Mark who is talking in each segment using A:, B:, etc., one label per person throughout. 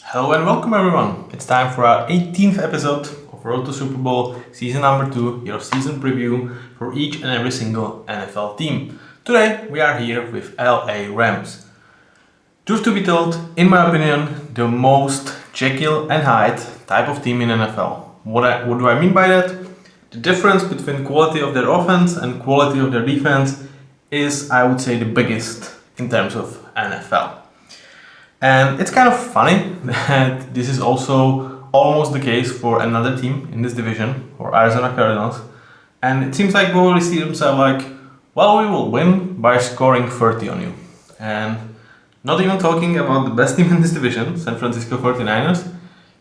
A: Hello and welcome everyone. It's time for our 18th episode of Road to Super Bowl, season number 2, your season preview for each and every single NFL team. Today we are here with LA Rams. Truth to be told, in my opinion, the most Jekyll and Hyde type of team in NFL. What do I mean by that? The difference between quality of their offense and quality of their defense is, I would say, the biggest in terms of NFL. And it's kind of funny that this is also almost the case for another team in this division, for Arizona Cardinals. And it seems like they already see themselves like, well, we will win by scoring 30 on you. And not even talking about the best team in this division, San Francisco 49ers.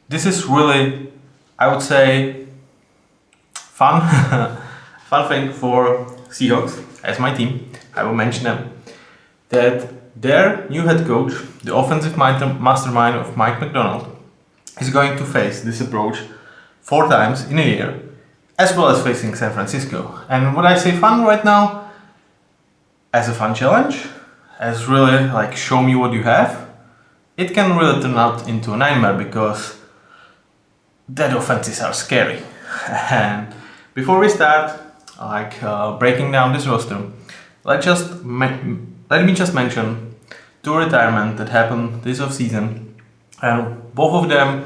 A: This is really, I would say, fun, fun thing for Seahawks as my team. I will mention them. That their new head coach, the offensive mastermind of Mike McDonald, is going to face this approach 4 times in a year, as well as facing San Francisco. And when I say fun right now, as a fun challenge, as really like show me what you have, it can really turn out into a nightmare because that offenses are scary. And before we start, breaking down this roster, let me just mention 2 retirements that happened this offseason, and both of them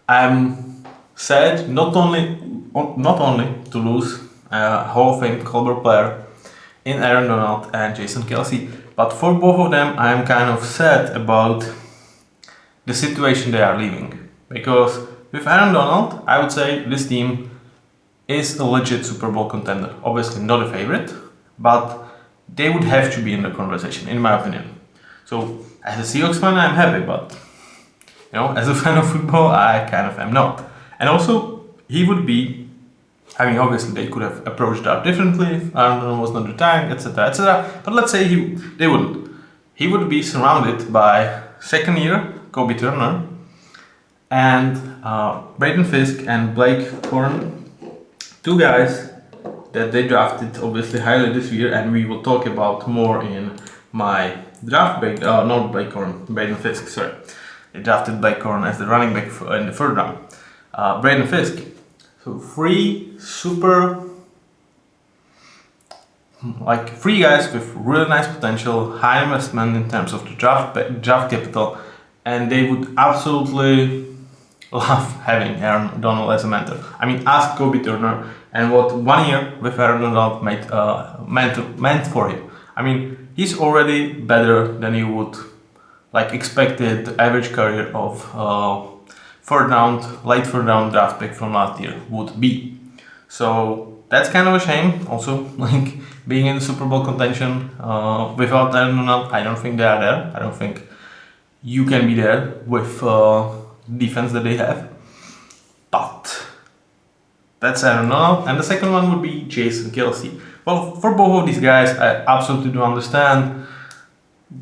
A: I'm sad not only to lose a Hall of Fame caliber player in Aaron Donald and Jason Kelce, but for both of them I'm kind of sad about the situation they are leaving. Because with Aaron Donald, I would say this team is a legit Super Bowl contender. Obviously not a favorite, but they would have to be in the conversation, in my opinion. So, as a Seahawks fan, I'm happy, but as a fan of football, I kind of am not. And also, he would be, obviously they could have approached that differently if Aaron Donald was not retiring, etc., etc. But let's say they wouldn't. He would be surrounded by second-year Kobe Turner and Braden Fisk and Blake Corn, 2 guys that they drafted obviously highly this year, and we will talk about more in my draft not Blake Corn, Braden Fisk, sorry. They drafted Blake Corn as the running back in the 3rd round. Braden Fisk. So 3 guys with really nice potential, high investment in terms of the draft capital, and they would absolutely love having Aaron Donald as a mentor. Ask Kobe Turner and what 1 year with Aaron Donald meant for him. He's already better than you would expected the average career of late 3rd round draft pick from last year would be. So that's kind of a shame. Also, being in the Super Bowl contention without Aaron Donald, I don't think they are there. I don't think you can be there with defense that they have. But that's Aaron Donald. And the second one would be Jason Kelce. Well, for both of these guys, I absolutely do understand.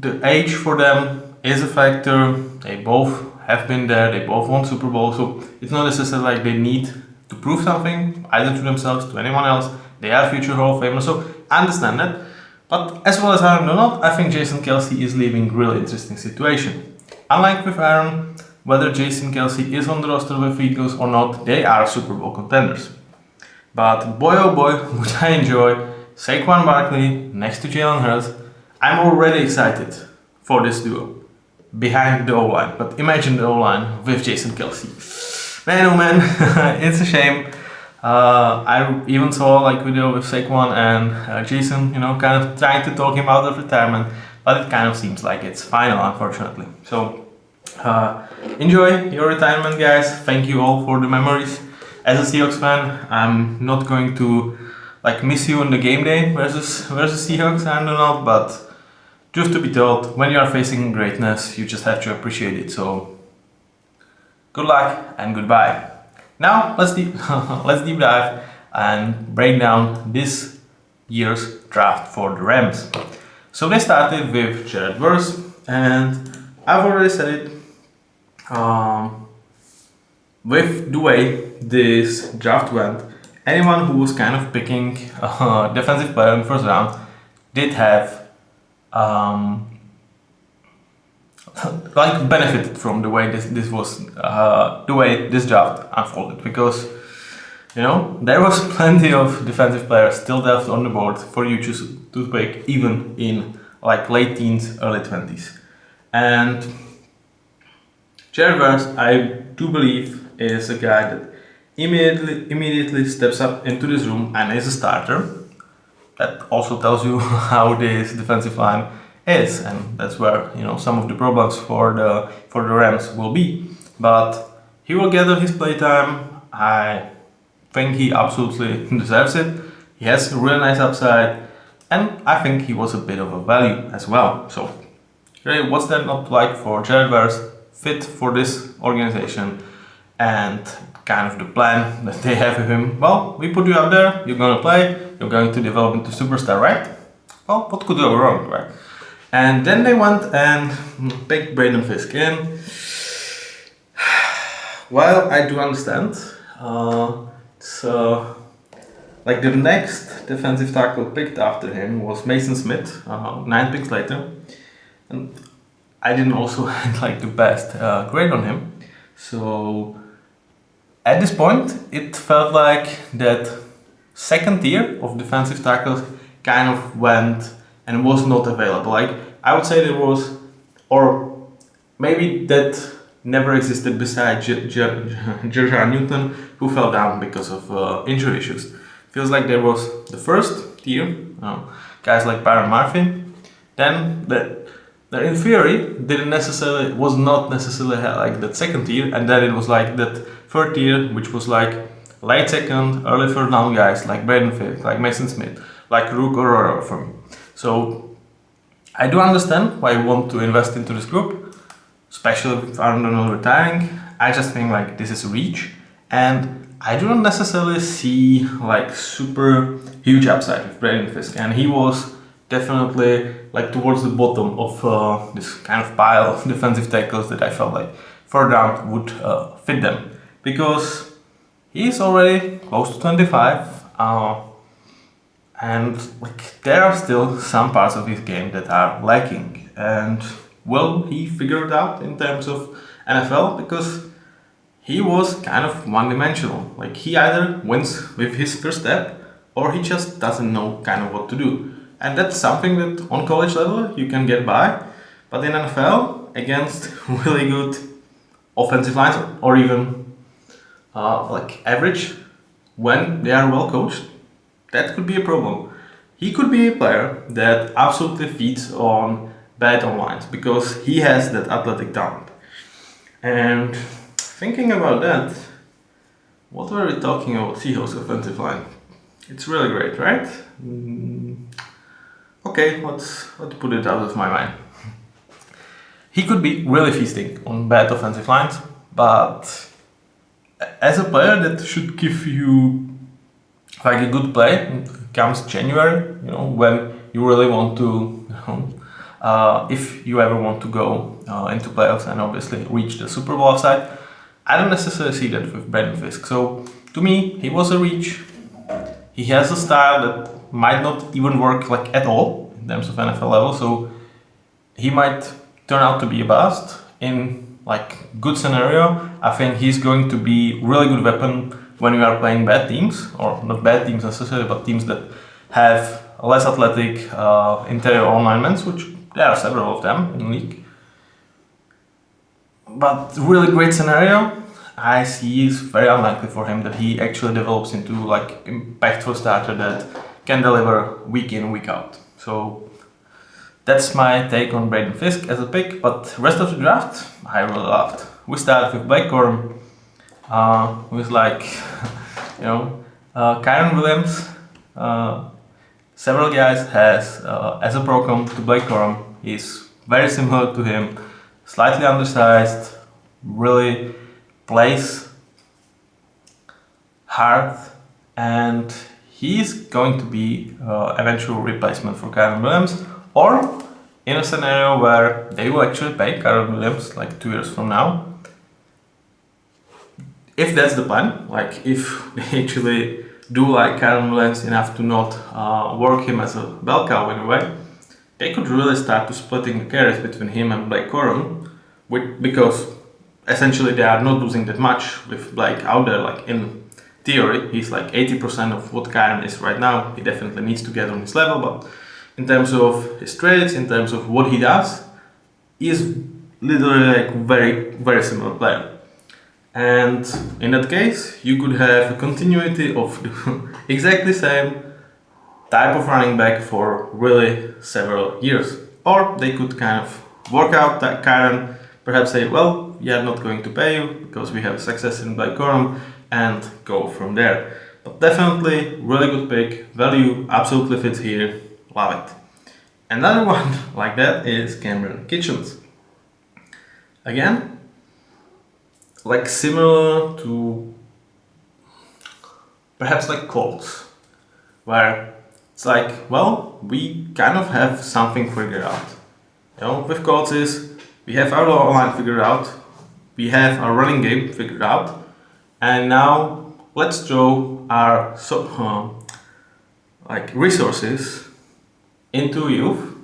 A: The age for them is a factor. They both have been there. They both won Super Bowl. So it's not necessarily like they need to prove something, either to themselves, to anyone else. They are future Hall of Famers. So I understand that. But as well as Aaron Donald, I think Jason Kelce is leaving a really interesting situation. Unlike with Aaron, whether Jason Kelce is on the roster with the Eagles or not, they are Super Bowl contenders. But boy oh boy, would I enjoy Saquon Barkley next to Jalen Hurts. I'm already excited for this duo behind the O-line. But imagine the O-line with Jason Kelce. Man oh man, it's a shame. I even saw video with Saquon and Jason, kind of trying to talk him out of retirement. But it kind of seems like it's final, unfortunately. So enjoy your retirement, guys. Thank you all for the memories. As a Seahawks fan, I'm not going to miss you on the game day versus Seahawks, Aaron Donald, but just to be told, when you are facing greatness, you just have to appreciate it. So good luck and goodbye. Now let's deep dive and break down this year's draft for the Rams. So they started with Jared Verse, and I've already said it. With the way this draft went, anyone who was kind of picking a defensive player in the 1st round did have like benefited from the way the way this draft unfolded, because there was plenty of defensive players still left on the board for you to pick, even in like late teens, early 20s. And Jared Verse, I do believe, is a guy that immediately steps up into this room and is a starter. That also tells you how this defensive line is, and that's where some of the problems for the Rams will be. But he will gather his playtime. I think he absolutely deserves it. He has a really nice upside, and I think he was a bit of a value as well. So, what's that not like for Jared Verse? Fit for this organization and kind of the plan that they have with him. Well, we put you out there, you're gonna play, you're going to develop into superstar, right? Well, what could go wrong, right? And then they went and picked Braden Fisk in. Well, I do understand. So, like the next defensive tackle picked after him was Mason Smith, 9 picks later. And I didn't also have like the best grade on him. So at this point, it felt like that second tier of defensive tackles kind of went and was not available. Like I would say there was, or maybe that never existed besides Jerjan Newton, who fell down because of injury issues. Feels like there was the first tier, guys like Byron Murphy, then that in theory was not necessarily like that second tier, and then it was like that third tier, which was like late second, early third down guys like Braden Fisk, like Mason Smith, like Rook Aurora for me. So I do understand why you want to invest into this group, especially with Aaron Donald retiring. I just think like this is a reach, and I do not necessarily see like super huge upside with Braden Fisk, and he was definitely like towards the bottom of this kind of pile of defensive tackles that I felt like third round would fit them, because he's already close to 25, and like there are still some parts of his game that are lacking. And will he figure it out in terms of NFL? Because he was kind of one-dimensional. Like he either wins with his first step, or he just doesn't know kind of what to do. And that's something that on college level you can get by, but in NFL against really good offensive lines, or even like average, when they are well coached, that could be a problem. He could be a player that absolutely feeds on bad lines because he has that athletic talent. And thinking about that, what were we talking about Seahawks offensive line? It's really great, right? Okay, let's put it out of my mind. He could be really feasting on bad offensive lines, but as a player that should give you like a good play comes January, when you really want to, if you ever want to go into playoffs and obviously reach the Superbowl side, I don't necessarily see that with Braden Fisk. So to me, he was a reach. He has a style that might not even work like at all in terms of NFL level, so he might turn out to be a bust. In like good scenario, I think he's going to be really good weapon when you are playing bad teams, or not bad teams necessarily, but teams that have less athletic interior alignment, which there are several of them in the league. But really great scenario, I see is very unlikely for him that he actually develops into like impactful starter that can deliver week in, week out. So that's my take on Braden Fisk as a pick, but rest of the draft I really loved. We started with Blake Corum, with like, Kyron Williams. Several guys has as a pro-com to Blake Corum. He's very similar to him, slightly undersized, really plays hard, and he's going to be eventual replacement for Kyron Williams, or in a scenario where they will actually pay Kyron Williams like 2 years from now. If that's the plan, like if they actually do like Kyron Williams enough to not work him as a bell cow in a way, they could really start to splitting the carries between him and Blake Corum, because essentially they are not losing that much with Blake out there. Like in theory, he's like 80% of what Kyren is right now. He definitely needs to get on his level, but in terms of his traits, in terms of what he does, he is literally like very, very similar player. And in that case, you could have a continuity of the exactly same type of running back for really several years. Or they could kind of work out that Kyren, perhaps say, well, we are not going to pay you because we have success in Blake Corum, and go from there. But definitely really good pick, value absolutely fits here, love it. Another one like that is Cameron Kitchens. Again, like similar to perhaps like Colts, where it's like, well, we kind of have something figured out. You know, with Colts is we have our line figured out, we have our running game figured out, and now let's throw our resources into youth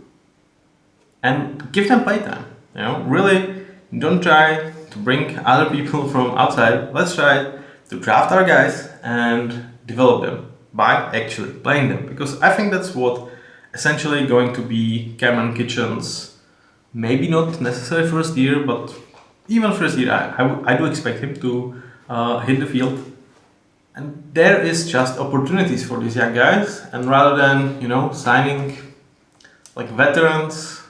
A: and give them playtime. You know, really don't try to bring other people from outside. Let's try to draft our guys and develop them by actually playing them, because I think that's what essentially going to be Cameron Kitchens. Maybe not necessarily first year, but even first year, I do expect him to hit the field. And there is just opportunities for these young guys, and rather than signing like veterans,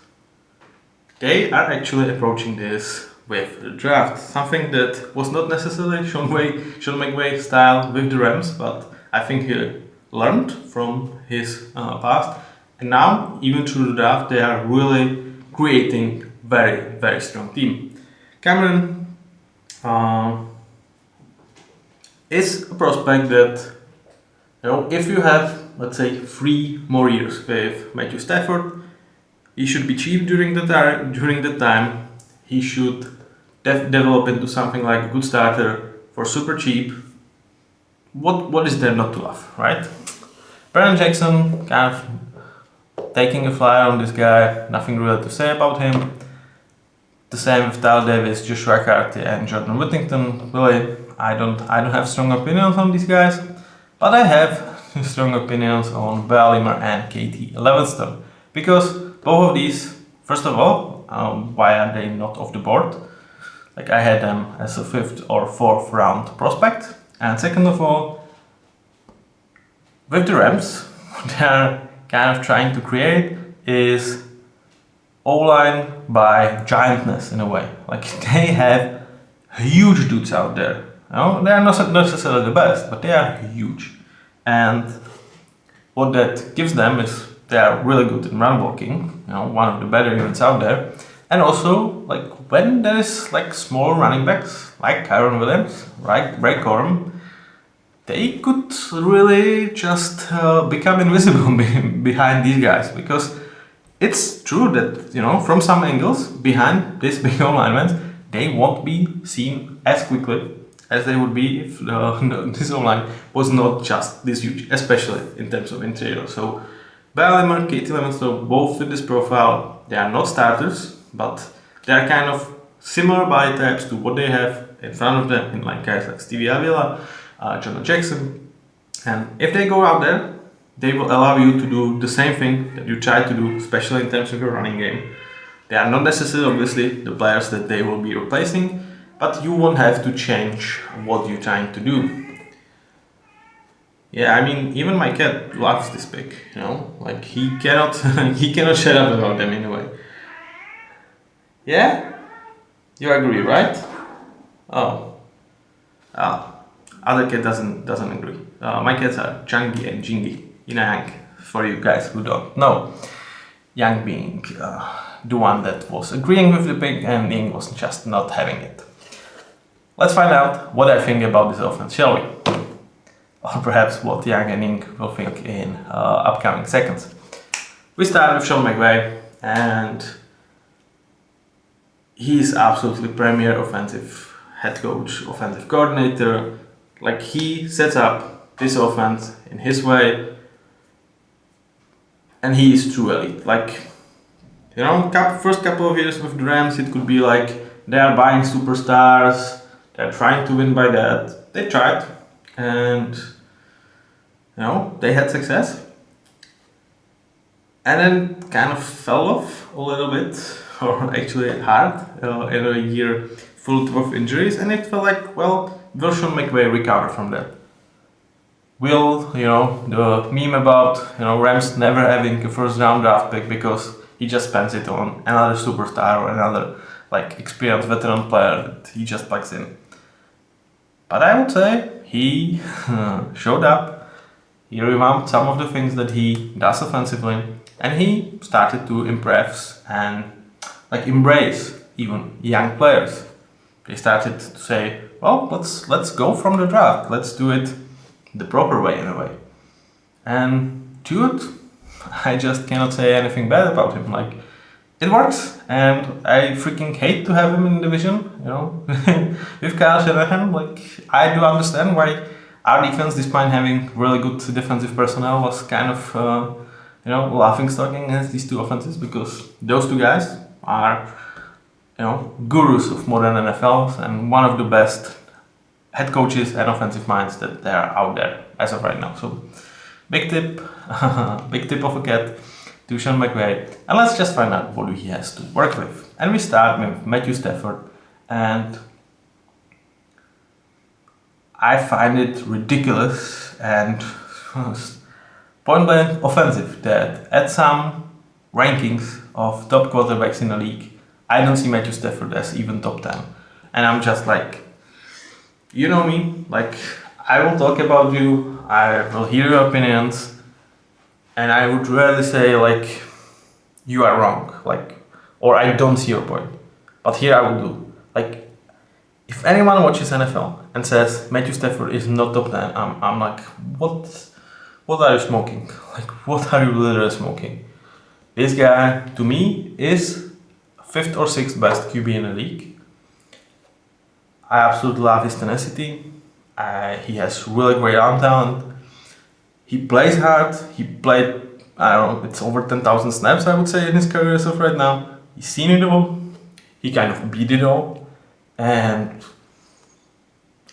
A: they are actually approaching this with the draft, something that was not necessarily Sean McVay style with the Rams, but I think he learned from his past, and now even through the draft they are really creating very, very strong team. Cameron is a prospect that, if you have, let's say, 3 more years with Matthew Stafford, he should be cheap during the time. He should develop into something like a good starter for super cheap. What is there not to love, right? Brandon Jackson, kind of taking a flyer on this guy, nothing really to say about him. The same with Tyler Davis, Joshua Carty, and Jordan Whittington. Really, I don't have strong opinions on these guys, but I have strong opinions on Ballimer and Katie Levinston, because both of these, first of all, why are they not off the board? Like, I had them as a 5th or 4th round prospect, and second of all, with the Rams, what they're kind of trying to create is O-line by giantness in a way. Like, they have huge dudes out there. They are not necessarily the best, but they are huge. And what that gives them is they are really good in run blocking, one of the better units out there. And also, like, when there's like small running backs like Kyren Williams, like Blake Corum, they could really just become invisible behind these guys, because it's true that, from some angles, behind these big O-linemen, they won't be seen as quickly as they would be if this O-line was not just this huge, especially in terms of interior. So Ballimer, Katie Levinston, both with this profile, they are not starters, but they are kind of similar body types to what they have in front of them in like guys like Stevie Avila, Jonah Jackson. And if they go out there, they will allow you to do the same thing that you try to do, especially in terms of your running game. They are not necessarily, obviously, the players that they will be replacing, but you won't have to change what you're trying to do. Yeah, I mean, even my cat loves this pick, like he cannot shut up about them in a way. Yeah? You agree, right? Oh. Other cat doesn't agree. My cats are Changi and Jingi, yin and yang, for you guys who don't know. Yang being the one that was agreeing with the pick, and Ying was just not having it. Let's find out what I think about this offense, shall we? Or perhaps what Yang and Ying will think in upcoming seconds. We start with Sean McVay, and he's absolutely premier offensive head coach, offensive coordinator. Like, he sets up this offense in his way, and he is true elite. Like, first couple of years with the Rams, it could be like they are buying superstars, they're trying to win by that. They tried, and they had success. And then kind of fell off a little bit, or actually hard, in a year full of injuries, and it felt like, well, will Sean McVay recover from that? Will, the meme about, Rams never having a first round draft pick because he just spends it on another superstar or another, experienced veteran player that he just plugs in. But I would say he showed up, he revamped some of the things that he does offensively, and he started to impress and embrace even young players. They started to say, well, let's go from the draft. Let's do it the proper way, in a way. And to it, I just cannot say anything bad about him. It works, and I freaking hate to have him in the division. With Kyle Shanahan. I do understand why our defense, despite having really good defensive personnel, was kind of laughing stock against these two offenses, because those two guys are gurus of modern NFL and one of the best head coaches and offensive minds that there are out there as of right now. So big tip of a cat to Sean McVay, and let's just find out what he has to work with. And we start with Matthew Stafford, and I find it ridiculous and point blank offensive that at some rankings of top quarterbacks in the league, I don't see Matthew Stafford as even top 10. And I'm just you know me, I will talk about you, I will hear your opinions, and I would rarely say you are wrong, or I don't see your point. But here I will do. If anyone watches NFL and says Matthew Stafford is not top 10, I'm like, what are you smoking? What are you literally smoking? This guy, to me, is 5th or 6th best QB in the league. I absolutely love his tenacity. He has really great arm talent. He plays hard. He played, I don't know, it's over 10,000 snaps, I would say, in his career as of right now. He's seen it all. He kind of beat it all. And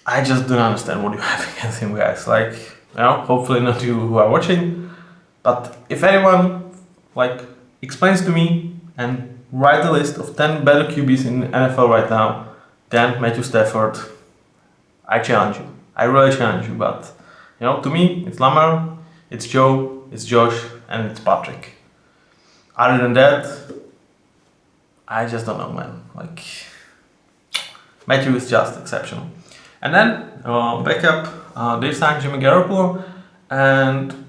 A: I just don't understand what you have against him, guys. Hopefully not you who are watching. But if anyone, explains to me and write a list of 10 better QBs in the NFL right now than Matthew Stafford, I challenge you. I really challenge you. But, to me, it's Lamar, it's Joe, it's Josh, and it's Patrick. Other than that, I just don't know, man. Matthew is just exceptional. And then, backup, they signed Jimmy Garoppolo, and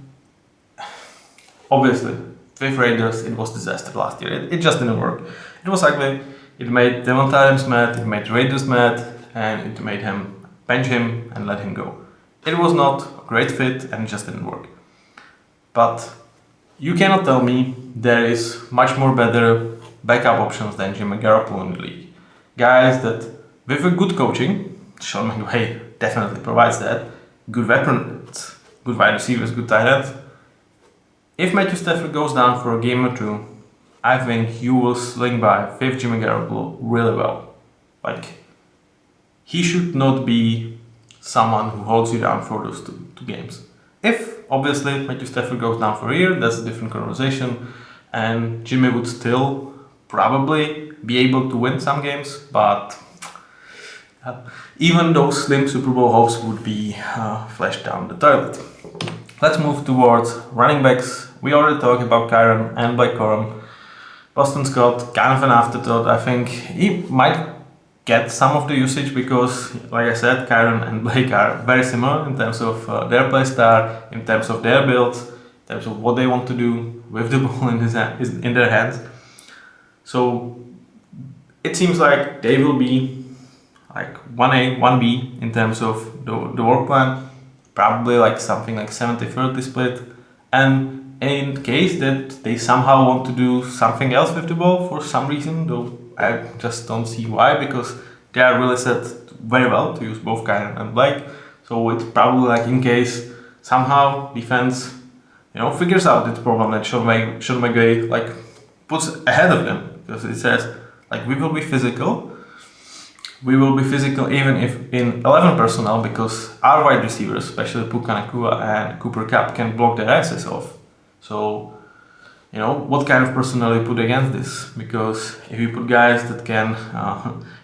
A: obviously, with Raiders, it was disaster last year. It just didn't work. It was ugly. It made Devonta Adams mad, it made Raiders mad, and it made him bench him and let him go. It was not a great fit, and it just didn't work. But you cannot tell me there is much more better backup options than Jimmy Garoppolo in the league. Guys that, with a good coaching, Sean McVay definitely provides that, good weapons, good wide receivers, good tight ends. If Matthew Stafford goes down for a game or two, I think you will sling by with Jimmy Garoppolo really well. He should not be someone who holds you down for those two games. If, obviously, Matthew Stafford goes down for a year, that's a different conversation, and Jimmy would still probably be able to win some games, but even those slim Super Bowl hopes would be flushed down the toilet. Let's move towards running backs. We already talked about Kyron and Blake Corum. Boston Scott, kind of an afterthought. I think he might get some of the usage because, like I said, Kyron and Blake are very similar in terms of their play style, in terms of their builds, in terms of what they want to do with the ball in their hands. So it seems like they will be 1A, 1B in terms of the work plan, probably something like 70-30 split. And in case that they somehow want to do something else with the ball for some reason, though I just don't see why, because they are really set very well to use both Kyron and Blake. So it's probably in case somehow defense, figures out this problem that Sean McVay puts ahead of them, because it says we will be physical, we will be physical even if in 11 personnel, because our wide receivers, especially Puka Nacua and Cooper Kupp, can block their asses off. So, what kind of personnel you put against this? Because if you put guys that can,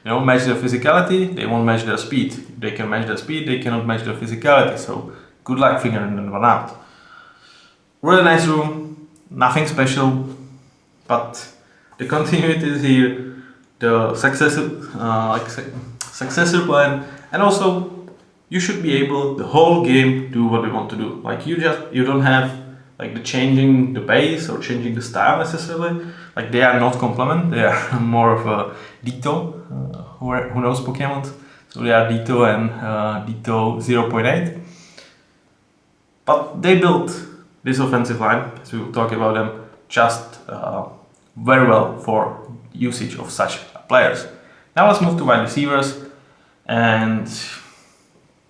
A: match their physicality, they won't match their speed. If they can match their speed, they cannot match their physicality. So, good luck figuring that one out. Really nice room, nothing special, but the continuity is here. The successor plan, and also you should be able the whole game do what they want to do. Like you don't have like the changing the pace or changing the style necessarily. Like they are not complement, they are more of a Ditto. Who knows Pokemon? So they are Ditto and Ditto 0.8. But they built this offensive line, as we will talk about them, just very well for usage of such players. Now let's move to wide receivers, and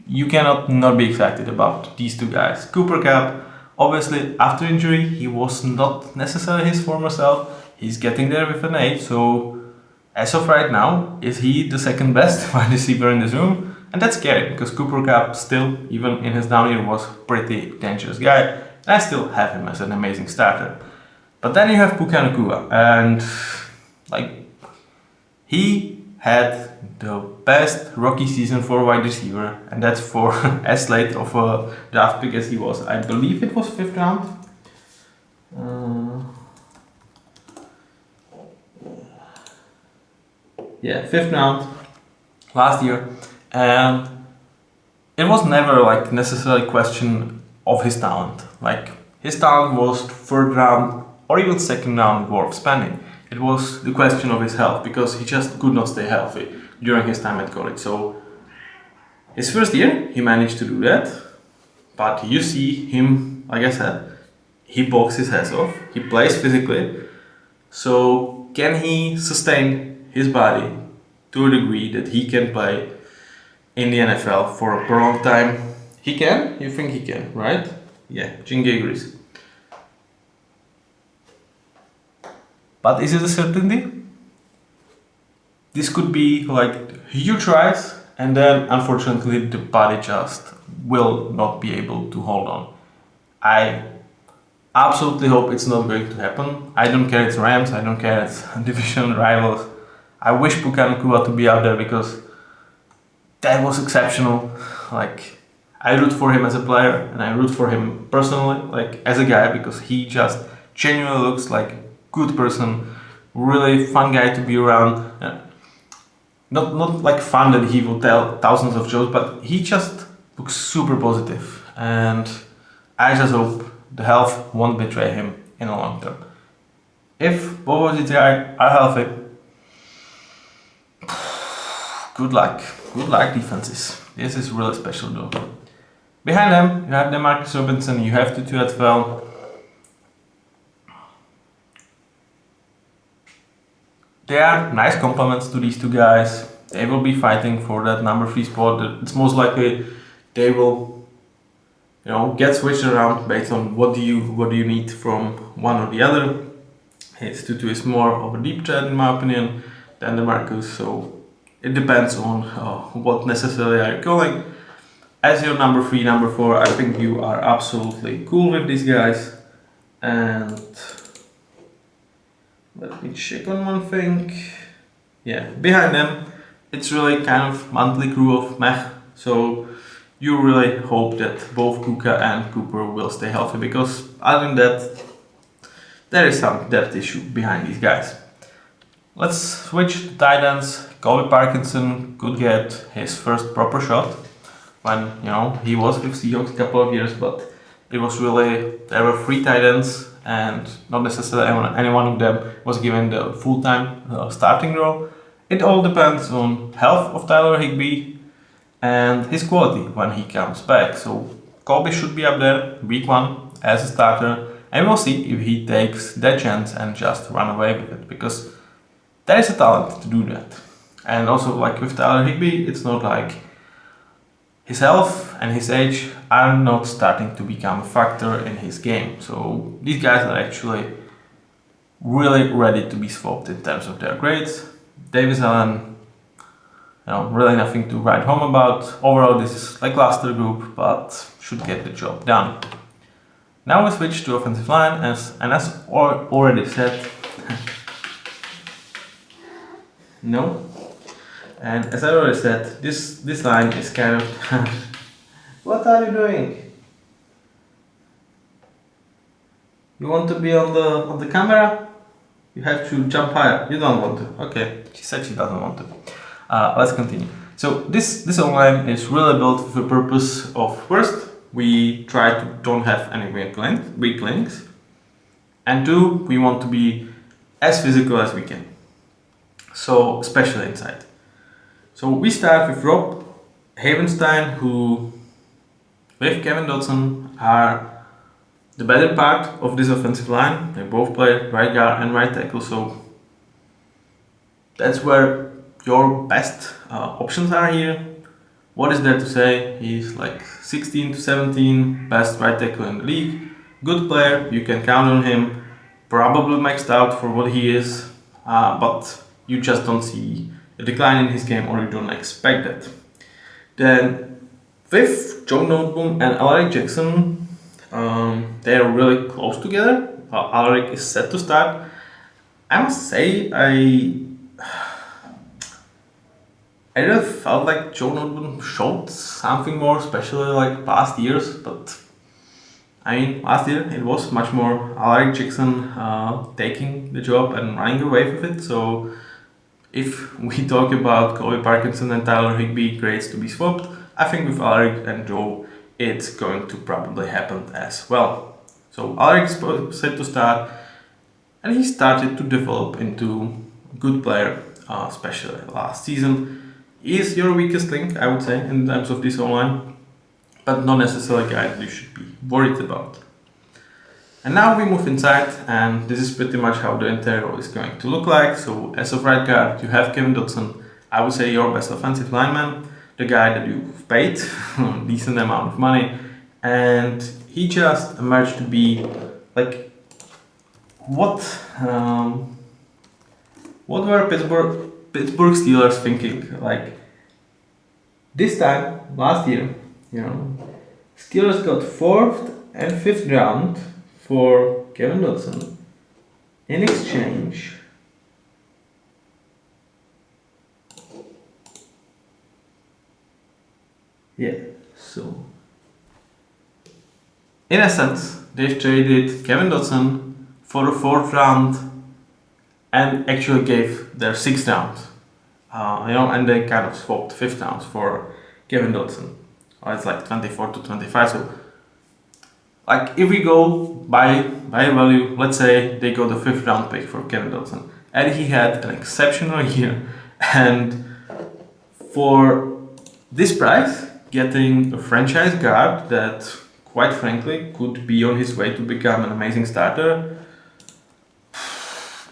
A: you cannot not be excited about these two guys. Cooper Kupp, obviously after injury, he was not necessarily his former self. He's getting there with an age, so as of right now, is he the second best wide receiver in this room? And that's scary, because Cooper Kupp still, even in his down year, was pretty dangerous guy, and I still have him as an amazing starter. But then you have Puka Nacua, and he had the best rookie season for a wide receiver, and that's for as late of a draft pick as he was. I believe it was 5th round. Yeah, 5th round last year, and it was never like necessarily a question of his talent. Like his talent was 3rd round or even 2nd round worth spending. It was the question of his health, because he just could not stay healthy during his time at college. So his first year, he managed to do that, but you see him, like I said, he boxes his ass off, he plays physically. So can he sustain his body to a degree that he can play in the NFL for a prolonged time? He can? You think he can, right? Yeah, Jingy agrees. But is it a certainty? This could be like huge rise, and then unfortunately the body just will not be able to hold on. I absolutely hope it's not going to happen. I don't care it's Rams, I don't care it's division rivals. I wish Puka Nacua to be out there, because that was exceptional. Like, I root for him as a player, and I root for him personally, like as a guy, because he just genuinely looks like good person, really fun guy to be around. Not like fun that he will tell thousands of jokes, but he just looks super positive, and I just hope the health won't betray him in the long term. If both of these guys are healthy, good luck defenses. This is really special though. Behind them, you have Demarcus Robinson, you have Tutu Atwell. There are nice compliments to these two guys. They will be fighting for that number 3 spot. It's most likely they will, get switched around based on what do you need from one or the other. His Tutu is more of a deep threat in my opinion than Demarcus, so it depends on what necessarily are you calling. As your number 3, number 4, I think you are absolutely cool with these guys. And let me check on one thing. Yeah, behind them, it's really kind of monthly crew of meh. So you really hope that both Kuka and Cooper will stay healthy, because other than that, there is some depth issue behind these guys. Let's switch to tight ends. Colby Parkinson could get his first proper shot when he was with Seahawks a couple of years, but it was really, there were 3 tight ends, and not necessarily any one of them was given the full-time starting role. It all depends on health of Tyler Higbee and his quality when he comes back. So Colby should be up there week 1 as a starter, and we'll see if he takes that chance and just run away with it, because there is a talent to do that. And also, like with Tyler Higbee, it's not like his health and his age are not starting to become a factor in his game. So these guys are actually really ready to be swapped in terms of their grades. Davis Allen, Really nothing to write home about. Overall, this is like lackluster group, but should get the job done. Now we switch to offensive line, as already said, no. And as I already said, this line is kind of. What are you doing? You want to be on the camera? You have to jump higher. You don't want to. Okay, she said she doesn't want to. Let's continue. So this online is really built for the purpose of, first, we try to don't have any weak links, and two, we want to be as physical as we can. So especially inside. So we start with Rob Havenstein, who with Kevin Dodson are the better part of this offensive line. They both play right guard and right tackle, so that's where your best options are here. What is there to say? He's like 16 to 17, best right tackle in the league. Good player, you can count on him. Probably maxed out for what he is, but you just don't see a decline in his game, or you don't expect that. Then with Joe Noteboom and Alaric Jackson, they are really close together. Alaric is set to start. I must say, I really felt like Joe Noteboom showed something more, especially like past years. But I mean, last year it was much more Alaric Jackson taking the job and running away with it. So if we talk about Colby Parkinson and Tyler Higbee grades to be swapped, I think with Alaric and Joe, it's going to probably happen as well. So Alaric is set to start, and he started to develop into a good player, especially last season. He is your weakest link, I would say, in terms of this online, but not necessarily a guy that you should be worried about. And now we move inside, and this is pretty much how the entire role is going to look like. So as of right guard, you have Kevin Dodson, I would say your best offensive lineman, the guy that you've paid a decent amount of money, and he just emerged to be like what were Pittsburgh Steelers thinking? Like this time last year, Steelers got 4th and 5th round for Kevin Dodson in exchange. Yeah, so in essence, they've traded Kevin Dodson for the 4th round and actually gave their 6th round. And they kind of swapped 5th rounds for Kevin Dodson. It's like 24 to 25. So, like, if we go by value, let's say they got the 5th round pick for Kevin Dodson, and he had an exceptional year, and for this price, getting a franchise guard that, quite frankly, could be on his way to become an amazing starter.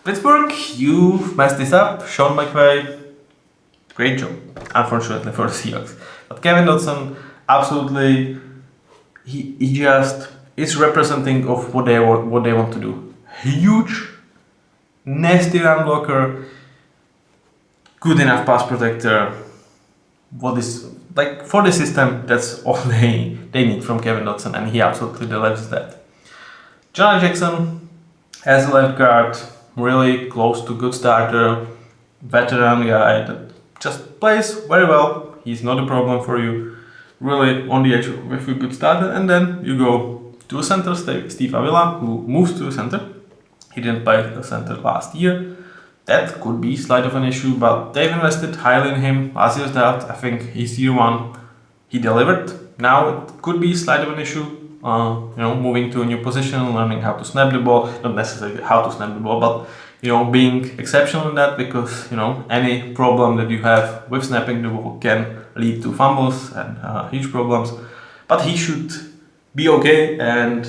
A: Pittsburgh, you messed this up. Sean McVay, great job, unfortunately for the Seahawks. But Kevin Dodson, absolutely, he just is representing of what they want to do. Huge, nasty run blocker, good enough pass protector. What is like for the system? That's all they need from Kevin Dodson, and he absolutely delivers that. Jonah Jackson as a left guard, really close to good starter, veteran guy that just plays very well. He's not a problem for you. Really on the edge with a good starter, and then you go to a center, Steve Avila, who moves to a center. He didn't play the center last year. That could be slight of an issue, but they've invested highly in him. Last year's draft, I think his year one, he delivered. Now it could be slight of an issue, moving to a new position, learning how to snap the ball, not necessarily how to snap the ball, but being exceptional in that, because any problem that you have with snapping the ball can lead to fumbles and huge problems. But he should be okay, and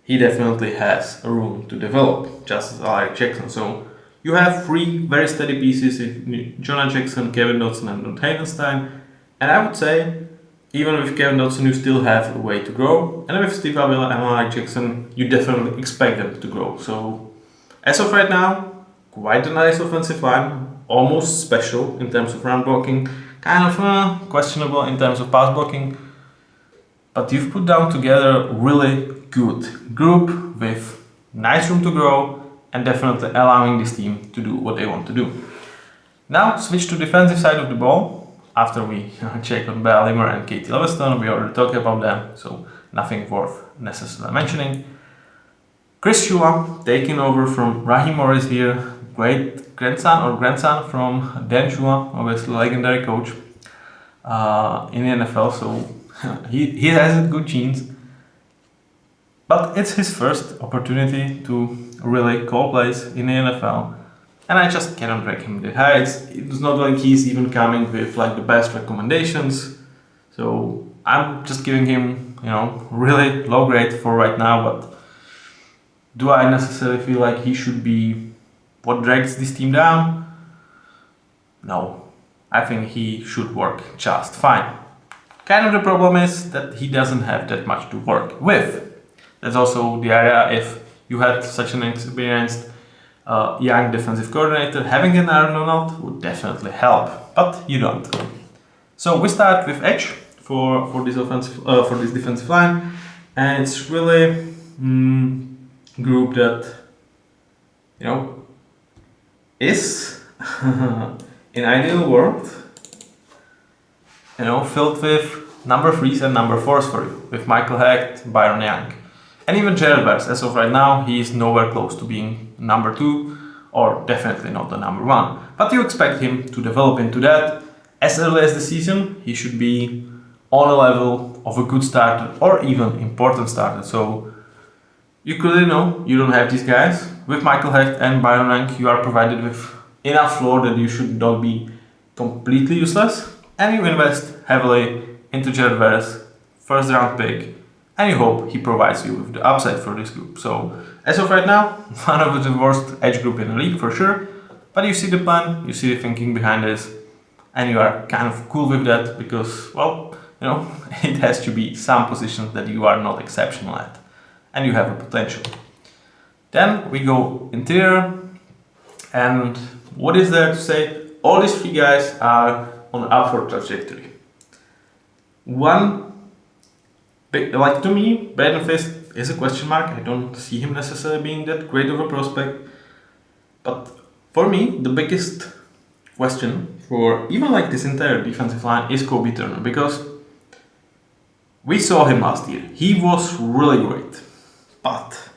A: he definitely has a room to develop, just as Alaric Jackson. So you have 3 very steady pieces in Jonah Jackson, Kevin Dodson, and Don Havenstein. And I would say, even with Kevin Dodson, you still have a way to grow. And with Steve Avila and Alaric Jackson, you definitely expect them to grow. So as of right now, quite a nice offensive line. almost special in terms of run blocking, kind of questionable in terms of pass blocking. But you've put down together really good group with nice room to grow and definitely allowing this team to do what they want to do. Now switch to defensive side of the ball. After we check on Bell Limmer and Katie Leviston, we already talked about them, so nothing worth necessarily mentioning. Chris Shula taking over from Raheem Morris here, great grandson from Dan Shula, obviously legendary coach in the NFL, so he has good genes. But it's his first opportunity to really call plays in the NFL, and I just cannot rank him that high. It's not like he's even coming with like the best recommendations, so I'm just giving him, really low grade for right now. But do I necessarily feel like he should be what drags this team down? No, I think he should work just fine. Kind of the problem is that he doesn't have that much to work with. That's also the area. If you had such an experienced young defensive coordinator, having an Aaron Donald would definitely help, but you don't. So we start with edge for this defensive line, and it's really group that is in ideal world filled with number 3s and number 4s for you, with Michael Hecht, Byron Young, and even Jared Verse. As of right now, he is nowhere close to being number 2, or definitely not the number 1. But you expect him to develop into that. As early as the season, he should be on a level of a good starter or even important starter. So you clearly know you don't have these guys. With Michael Hecht and Byron Young, you are provided with enough floor that you should not be completely useless. And you invest heavily into Jared Verse, first round pick, and you hope he provides you with the upside for this group. So as of right now, one of the worst edge group in the league for sure. But you see the plan, you see the thinking behind this, and you are kind of cool with that because, it has to be some positions that you are not exceptional at, and you have a potential. Then we go interior, and what is there to say? All these 3 guys are on an upward trajectory. One, to me, Braden Fisk is a question mark. I don't see him necessarily being that great of a prospect. But for me, the biggest question for even this entire defensive line is Kobe Turner, because we saw him last year. He was really great. But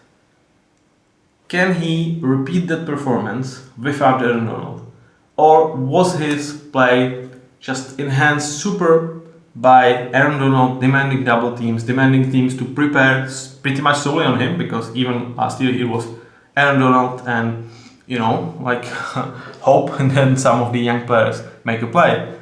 A: can he repeat that performance without Aaron Donald? Or was his play just enhanced super by Aaron Donald demanding double teams, demanding teams to prepare pretty much solely on him, because even last year it was Aaron Donald and, hope and then some of the young players make a play.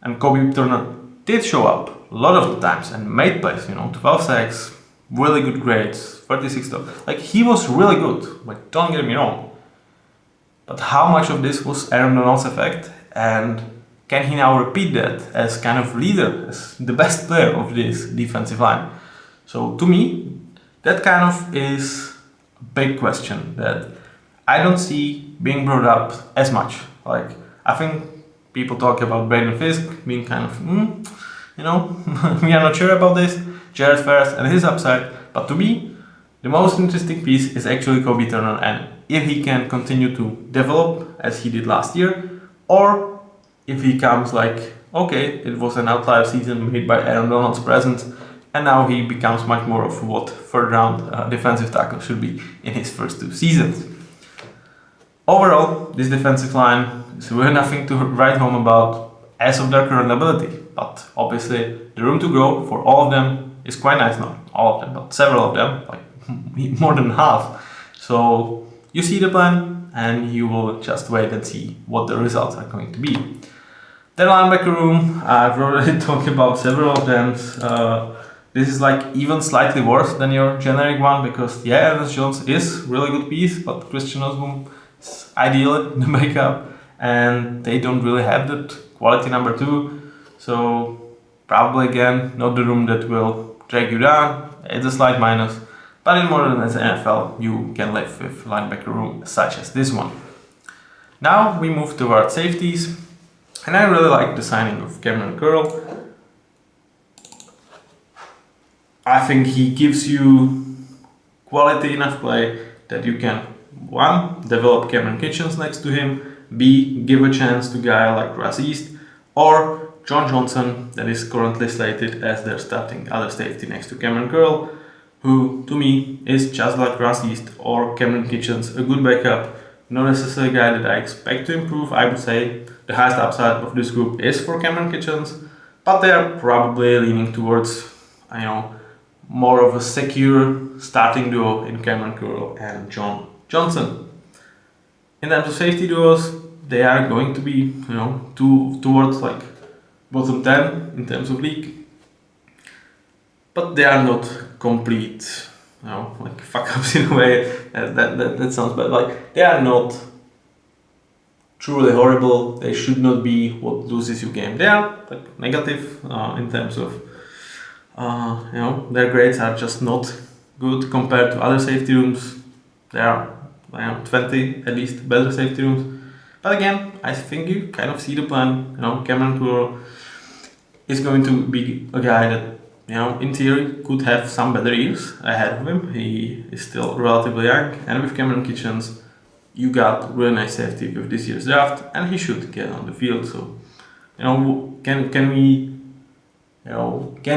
A: And Kobe Turner did show up a lot of the times and made plays, 12 sacks, really good grades, 36 stuff. He was really good, don't get me wrong. But how much of this was Aaron Donald's effect, and can he now repeat that as kind of leader, as the best player of this defensive line? So to me, that kind of is a big question that I don't see being brought up as much. I think people talk about Braden Fisk being kind of, we are not sure about this, Jared Verse and his upside. But to me, the most interesting piece is actually Kobe Turner, and if he can continue to develop as he did last year, or if he comes okay, it was an outlier season made by Aaron Donald's presence, and now he becomes much more of what third round defensive tackle should be in his first 2 seasons. Overall, this defensive line is really nothing to write home about as of their current ability, but obviously the room to grow for all of them is quite nice. Not all of them, but several of them, more than half. So you see the plan, and you will just wait and see what the results are going to be. The linebacker room, I've already talked about several of them. This is even slightly worse than your generic one, because Ernest Jones is really good piece, but Christian Osborne is ideally the makeup, and they don't really have that quality number 2. So probably again not the room that will drag you down. It's a slight minus, but in modern NFL you can live with linebacker room such as this one. Now we move towards safeties, and I really like the signing of Cameron Curl. I think he gives you quality enough play that you can, one, develop Cameron Kitchens next to him, B, give a chance to a guy like Russ East, or John Johnson, that is currently slated as their starting other safety next to Cameron Curl, who, to me, is just like Russ East or Cameron Kitchens, a good backup, not necessarily a guy that I expect to improve. I would say the highest upside of this group is for Cameron Kitchens, but they are probably leaning towards, more of a secure starting duo in Cameron Curl and John Johnson. In terms of safety duos, they are going to be, towards like bottom 10 in terms of league. But they are not complete, like fuck ups in a way. That sounds bad. Like they are not truly horrible. They should not be what loses you game. They are like negative in terms of, their grades are just not good compared to other safety rooms. There are 20 at least better safety rooms. But again, I think you kind of see the plan. Cameron Curl is going to be a guy that, in theory, could have some better years ahead of him. He is still relatively young, and with Cameron Kitchens, you got really nice safety with this year's draft, and he should get on the field. So, can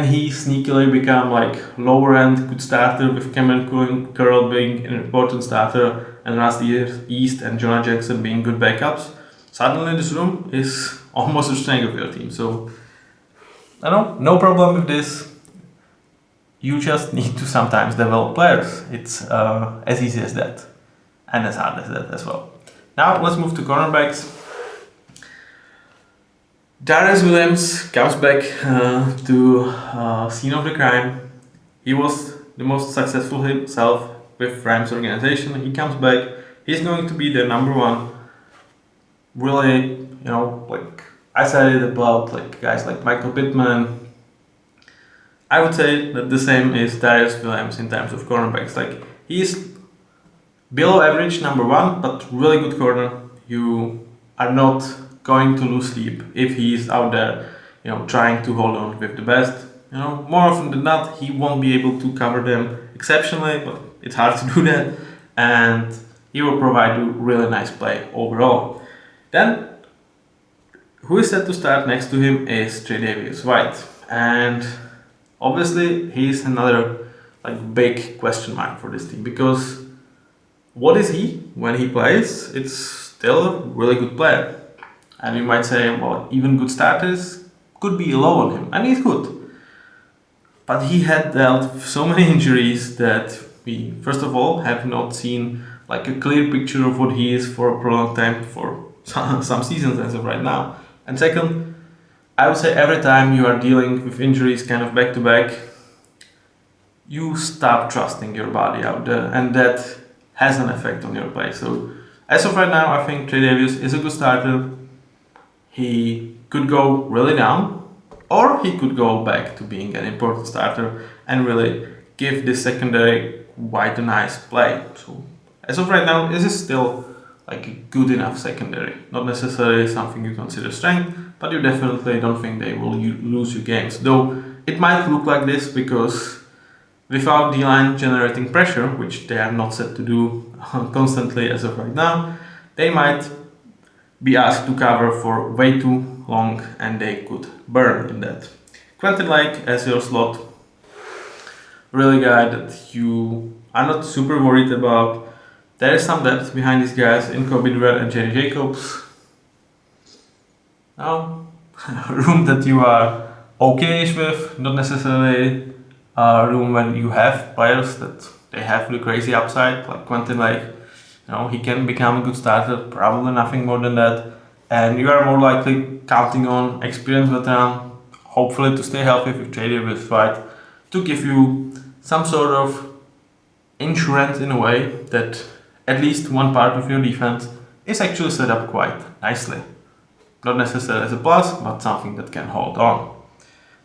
A: he sneakily become like lower end good starter with Cameron Curl being an important starter and Russ East and Jonah Jackson being good backups? Suddenly, this room is almost the strength of your team. So, no problem with this. You just need to sometimes develop players. It's as easy as that, and as hard as that as well. Now let's move to cornerbacks. Darius Williams comes back to scene of the crime. He was the most successful himself with Rams organization. He comes back. He's going to be their number one. Really, like I said it about like guys like Michael Pittman. I would say that the same is Darius Williams in terms of cornerbacks. Like he's below average number one, but really good corner. You are not going to lose sleep if he is out there, trying to hold on with the best. More often than not, he won't be able to cover them exceptionally, but it's hard to do that. And he will provide you really nice play overall. Then, who is set to start next to him is Tre'Davious White, and obviously he's another like big question mark for this team, because what is he when he plays? It's still a really good player, and you might say, well, even good starters could be low on him, and he's good, but he had dealt with so many injuries that we first of all have not seen like a clear picture of what he is for a prolonged time for some seasons as of right now. And second, I would say every time you are dealing with injuries kind of back to back, you stop trusting your body out there, and that has an effect on your play. So as of right now, I think Tre'Davious is a good starter. He could go really down, or he could go back to being an important starter and really give this secondary quite a nice play. So as of right now, this is still like a good enough secondary. Not necessarily something you consider strength, but you definitely don't think they will lose you games. Though it might look like this because without D-line generating pressure, which they are not set to do constantly as of right now, they might be asked to cover for way too long, and they could burn in that. Quentin Lake as your slot, really guy that you are not super worried about. There is some depth behind these guys in Kobe Durant and Jerry Jacobs. Now, a room that you are okay-ish with, not necessarily a room when you have players that they have the crazy upside, like Quentin Lake. He can become a good starter, probably nothing more than that. And you are more likely counting on experienced veteran, hopefully to stay healthy with Tre'Davious White, to give you some sort of insurance in a way that at least one part of your defense is actually set up quite nicely. Not necessarily as a plus, but something that can hold on.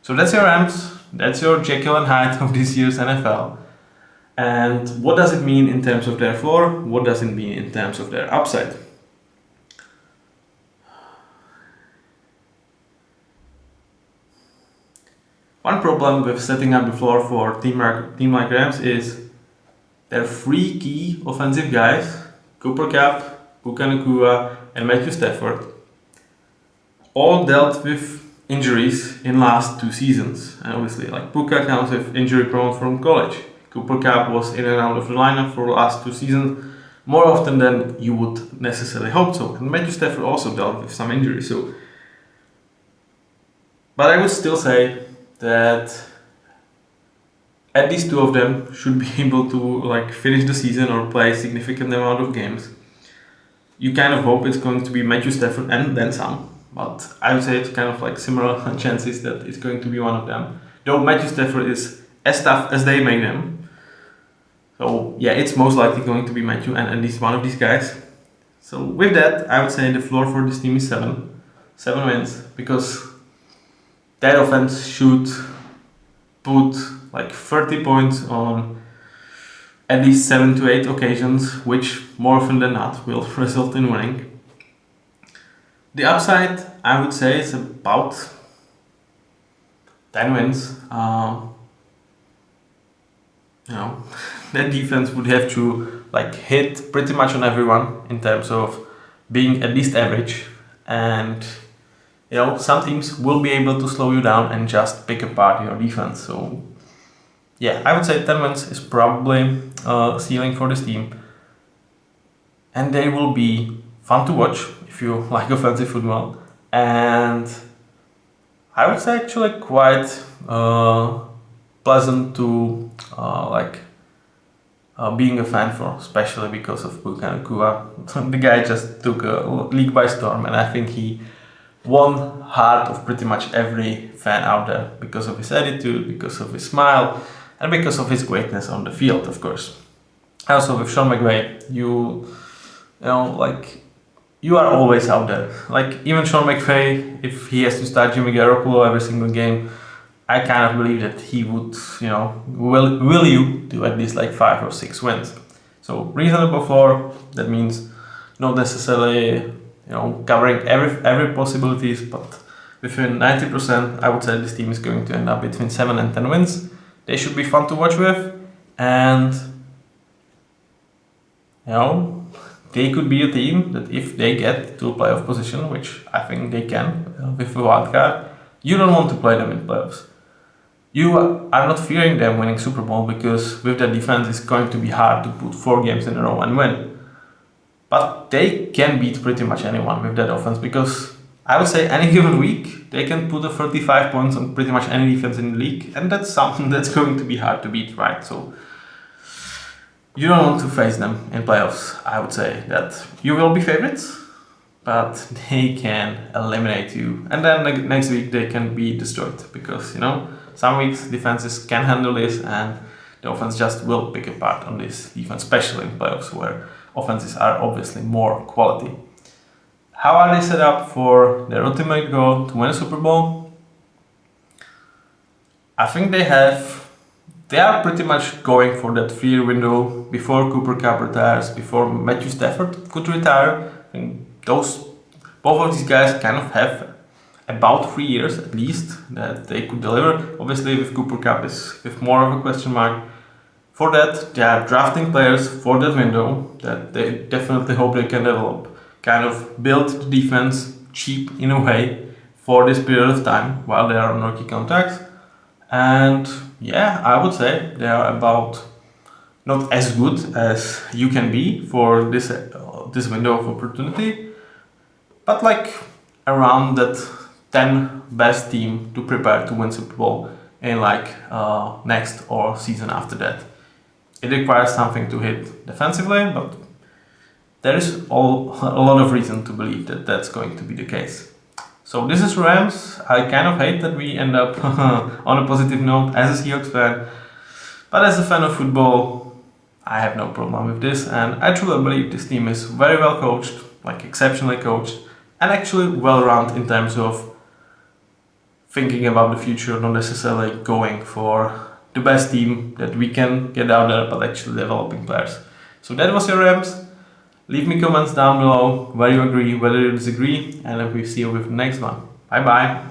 A: So that's your Rams, that's your Jekyll and Hyde of this year's NFL. And what does it mean in terms of their floor? What does it mean in terms of their upside? One problem with setting up the floor for team like Rams is their three key offensive guys, Cooper Kupp, Puka Nacua, and Matthew Stafford, all dealt with injuries in last 2 seasons. And obviously, like Puka comes with injury prone from college. Cooper Kupp was in and out of the lineup for the last 2 seasons more often than you would necessarily hope so. And Matthew Stafford also dealt with some injuries. But I would still say that at least 2 of them should be able to finish the season or play a significant amount of games. You kind of hope it's going to be Matthew Stafford and then some, but I would say it's kind of like similar chances that it's going to be one of them. Though Matthew Stafford is as tough as they make them. So yeah, it's most likely going to be Matthew and at least one of these guys. So with that, I would say the floor for this team is 7 wins, because that offense should put like 30 points on at least 7 to 8 occasions, which more often than not will result in winning. The upside, I would say, is about 10 wins. That defense would have to hit pretty much on everyone in terms of being at least average, and some teams will be able to slow you down and just pick apart your defense. So yeah, I would say 10 wins is probably ceiling for this team, and they will be fun to watch if you like offensive football, and I would say actually quite pleasant to being a fan for, especially because of Puka Nacua. The guy just took a league by storm, and I think he won heart of pretty much every fan out there because of his attitude, because of his smile, and because of his greatness on the field, of course. Also with Sean McVay, you are always out there. Like even Sean McVay, if he has to start Jimmy Garoppolo every single game, I kind of believe that he would, will you to at least 5 or 6 wins. So reasonable floor, that means not necessarily covering every possibilities, but within 90%, I would say this team is going to end up between 7 and 10 wins. They should be fun to watch with, and they could be a team that if they get to a playoff position, which I think they can with a wild card, you don't want to play them in playoffs. You are not fearing them winning Super Bowl, because with their defense it's going to be hard to put 4 games in a row and win. But they can beat pretty much anyone with that offense, because I would say any given week they can put a 35 points on pretty much any defense in the league, and that's something that's going to be hard to beat, right? So you don't want to face them in playoffs. I would say that you will be favorites, but they can eliminate you, and then the next week they can be destroyed, because some weeks defenses can handle this, and the offense just will pick apart on this defense, especially in playoffs where offenses are obviously more quality. How are they set up for their ultimate goal to win a Super Bowl? I think they are pretty much going for that 3-year window before Cooper Kupp retires, before Matthew Stafford could retire. And both of these guys kind of have about 3 years at least that they could deliver. Obviously with Cooper Kupp is with more of a question mark. For that, they are drafting players for that window that they definitely hope they can develop, kind of build the defense cheap in a way for this period of time while they are on rookie contracts. And yeah, I would say they are about not as good as you can be for this window of opportunity, but around that 10 best team to prepare to win Super Bowl in next or season after that. It requires something to hit defensively, but there is a lot of reason to believe that that's going to be the case. So this is Rams. I kind of hate that we end up on a positive note as a Seahawks fan, but as a fan of football, I have no problem with this, and I truly believe this team is very well coached, exceptionally coached, and actually well-rounded in terms of thinking about the future, not necessarily going for the best team that we can get out there, but actually developing players. So that was your Rams. Leave me comments down below whether you agree, whether you disagree, and we'll see you with the next one. Bye bye.